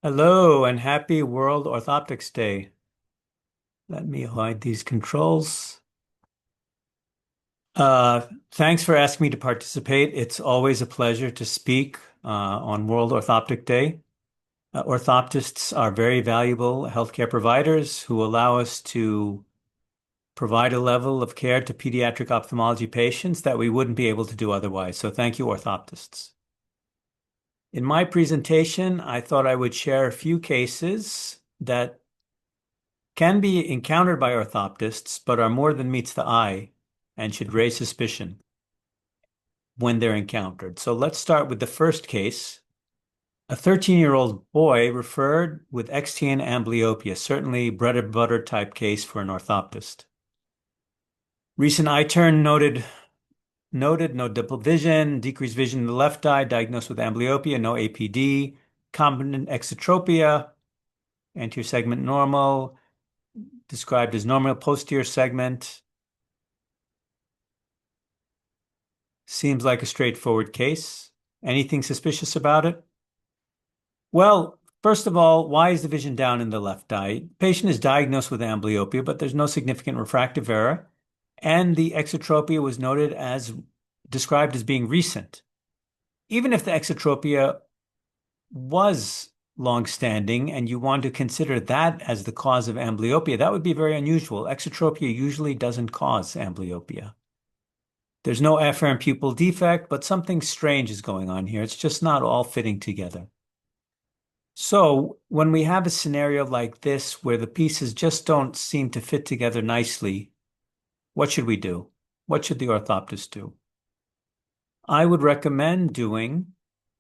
Hello and happy World Orthoptics Day. Let me hide these controls. Thanks for asking me to participate. It's always a pleasure to speak on World Orthoptic Day. Orthoptists are very valuable healthcare providers who allow us to provide a level of care to pediatric ophthalmology patients that we wouldn't be able to do otherwise. So thank you, orthoptists. In my presentation, I thought I would share a few cases that can be encountered by orthoptists, but are more than meets the eye and should raise suspicion when they're encountered. So let's start with the first case. A 13-year-old boy referred with XTN amblyopia, certainly bread and butter type case for an orthoptist. Recent eye turn noted no double vision, decreased vision in the left eye, diagnosed with amblyopia, no APD, concomitant exotropia, anterior segment normal, described as normal posterior segment. Seems like a straightforward case. Anything suspicious about it? Well, first of all, why is the vision down in the left eye? Patient is diagnosed with amblyopia, but there's no significant refractive error, and the exotropia was noted as described as being recent. Even if the exotropia was long-standing and you want to consider that as the cause of amblyopia, that would be very unusual. Exotropia usually doesn't cause amblyopia. There's no afferent pupil defect, but something strange is going on here. It's just not all fitting together. So when we have a scenario like this where the pieces just don't seem to fit together nicely, what should we do? What should the orthoptist do? I would recommend doing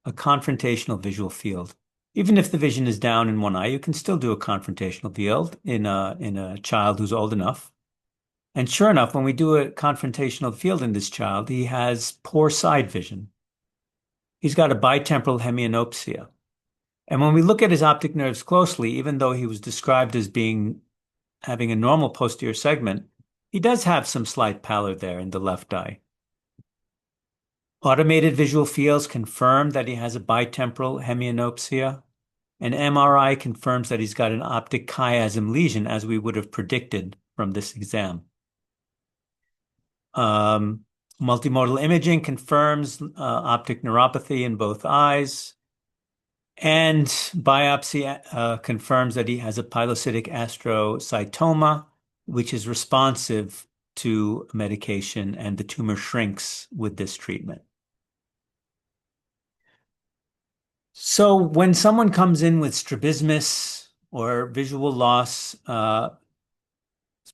a confrontational visual field. Even if the vision is down in one eye, you can still do a confrontational field in a child who's old enough. And sure enough, when we do a confrontational field in this child, he has poor side vision. He's got a bitemporal hemianopsia. And when we look at his optic nerves closely, even though he was described as having a normal posterior segment, he does have some slight pallor there in the left eye. Automated visual fields confirm that he has a bitemporal hemianopsia. An MRI confirms that he's got an optic chiasm lesion, as we would have predicted from this exam. Multimodal imaging confirms optic neuropathy in both eyes. And biopsy confirms that he has a pilocytic astrocytoma, which is responsive to medication, and the tumor shrinks with this treatment. So when someone comes in with strabismus or visual loss,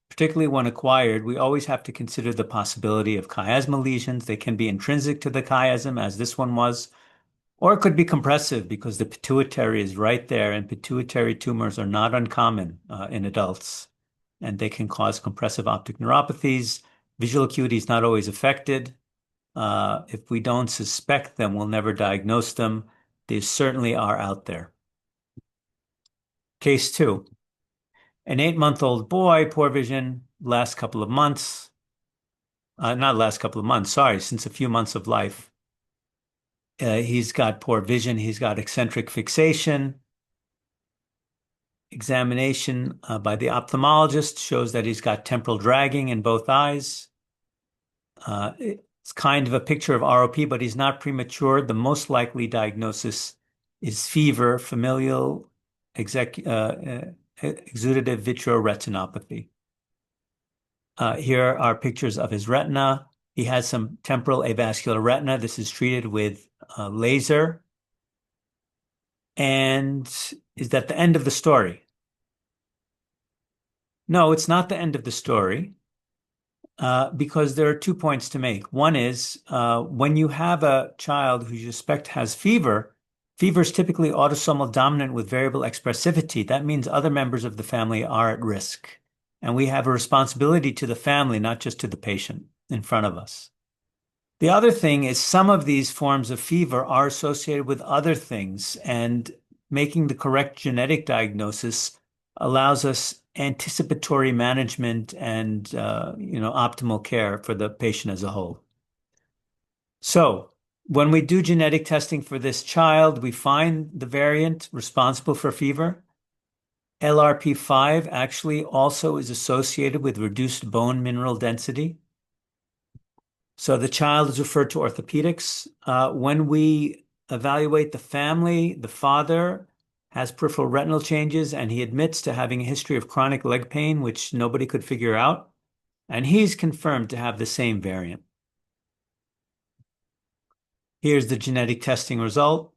particularly when acquired, we always have to consider the possibility of chiasmal lesions. They can be intrinsic to the chiasm, as this one was, or it could be compressive because the pituitary is right there, and pituitary tumors are not uncommon in adults, and they can cause compressive optic neuropathies. Visual acuity is not always affected. If we don't suspect them, we'll never diagnose them. They certainly are out there. Case 2. An 8-month-old boy, poor vision, last couple of months. Not last couple of months, sorry, since a few months of life. He's got poor vision. He's got eccentric fixation. Examination by the ophthalmologist shows that he's got temporal dragging in both eyes. It's kind of a picture of ROP, but he's not premature. The most likely diagnosis is fever, familial exudative vitreoretinopathy. Here are pictures of his retina. He has some temporal avascular retina. This is treated with laser. And is that the end of the story? No, it's not the end of the story, because there are 2 points to make. One is when you have a child who you suspect has fever, fever is typically autosomal dominant with variable expressivity. That means other members of the family are at risk. And we have a responsibility to the family, not just to the patient in front of us. The other thing is some of these forms of fever are associated with other things, and making the correct genetic diagnosis allows us anticipatory management and optimal care for the patient as a whole. So When we do genetic testing for this child, we find the variant responsible for fever. LRP5 actually also is associated with reduced bone mineral density. So the child is referred to orthopedics. When we evaluate the family, the father has peripheral retinal changes and he admits to having a history of chronic leg pain, which nobody could figure out. And he's confirmed to have the same variant. Here's the genetic testing result.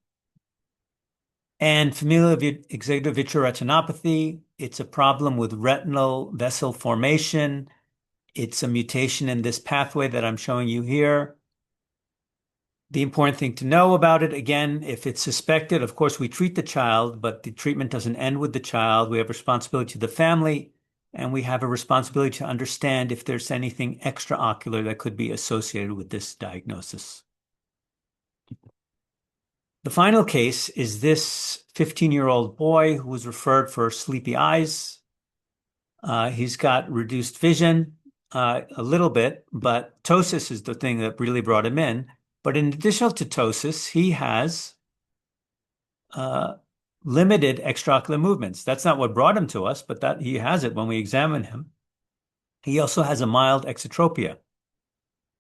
And familial executive vitreoretinopathy, it's a problem with retinal vessel formation. It's a mutation in this pathway that I'm showing you here. The important thing to know about it, again, if it's suspected, of course, we treat the child, but the treatment doesn't end with the child. We have responsibility to the family, and we have a responsibility to understand if there's anything extraocular that could be associated with this diagnosis. The final case is this 15-year-old boy who was referred for sleepy eyes. He's got reduced vision a little bit, but ptosis is the thing that really brought him in. But in addition to ptosis, he has limited extraocular movements. That's not what brought him to us, but that he has it when we examine him. He also has a mild exotropia.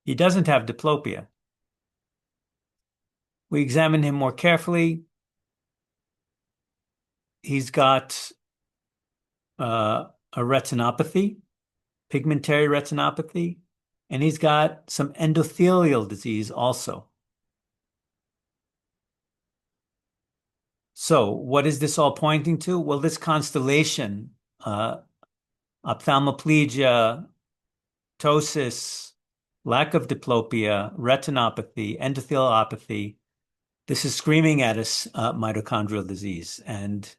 He doesn't have diplopia. We examine him more carefully. He's got a retinopathy, pigmentary retinopathy, and he's got some endothelial disease also. So what is this all pointing to? Well, this constellation, ophthalmoplegia, ptosis, lack of diplopia, retinopathy, endotheliopathy, this is screaming at us mitochondrial disease. And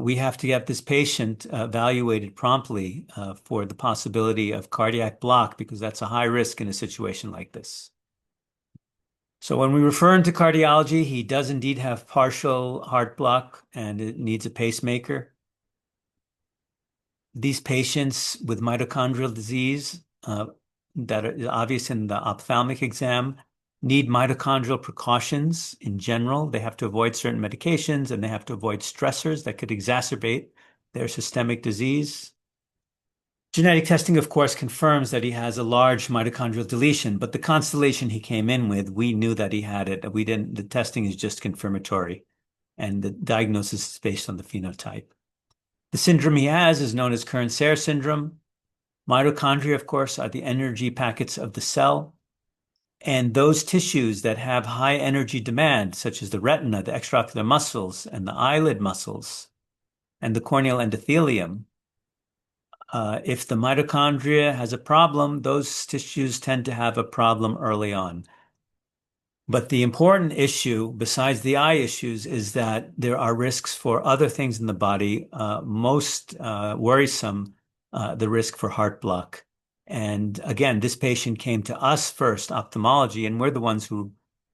we have to get this patient evaluated promptly for the possibility of cardiac block because that's a high risk in a situation like this. So when we refer him to cardiology, he does indeed have partial heart block and it needs a pacemaker. These patients with mitochondrial disease that are obvious in the ophthalmic exam need mitochondrial precautions in general. They have to avoid certain medications and they have to avoid stressors that could exacerbate their systemic disease. Genetic testing, of course, confirms that he has a large mitochondrial deletion, but the constellation he came in with, we knew that he had it. The testing is just confirmatory, and the diagnosis is based on the phenotype. The syndrome he has is known as Kearns-Sayre syndrome. Mitochondria, of course, are the energy packets of the cell. And those tissues that have high energy demand, such as the retina, the extraocular muscles, and the eyelid muscles, and the corneal endothelium, if the mitochondria has a problem, those tissues tend to have a problem early on. But the important issue, besides the eye issues, is that there are risks for other things in the body, most worrisome, the risk for heart block. And again, this patient came to us first, ophthalmology, and we're the ones who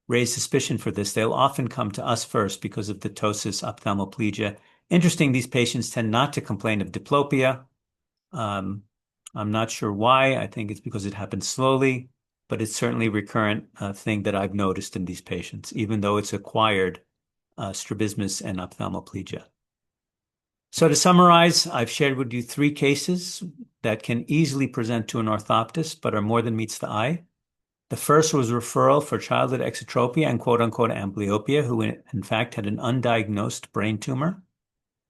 raise suspicion for this. They'll often come to us first because of the ptosis ophthalmoplegia. Interesting, these patients tend not to complain of diplopia. I'm not sure why. I think it's because it happens slowly, but it's certainly a recurrent thing that I've noticed in these patients, even though it's acquired strabismus and ophthalmoplegia. So to summarize, I've shared with you 3 cases that can easily present to an orthoptist, but are more than meets the eye. The first was referral for childhood exotropia and quote-unquote amblyopia, who in fact had an undiagnosed brain tumor.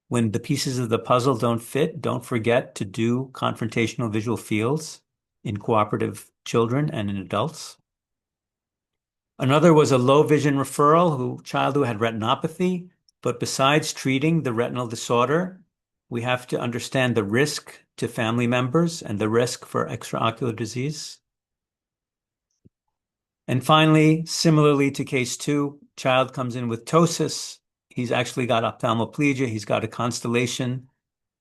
When the pieces of the puzzle don't fit, don't forget to do confrontational visual fields in cooperative children and in adults. Another was a low vision referral, child who had retinopathy, but besides treating the retinal disorder, we have to understand the risk to family members and the risk for extraocular disease. And finally, similarly to case 2, child comes in with ptosis. He's actually got ophthalmoplegia. He's got a constellation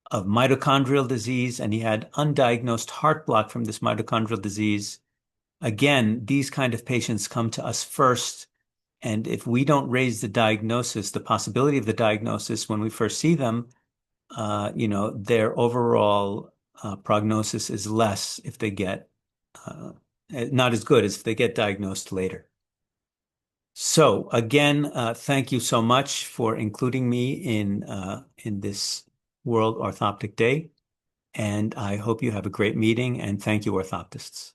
of mitochondrial disease, and he had undiagnosed heart block from this mitochondrial disease. Again, these kind of patients come to us first, and if we don't raise the diagnosis, the possibility of the diagnosis when we first see them, their overall prognosis is less if they get, not as good as if they get diagnosed later. So again, thank you so much for including me in this World Orthoptic Day, and I hope you have a great meeting, and thank you, orthoptists.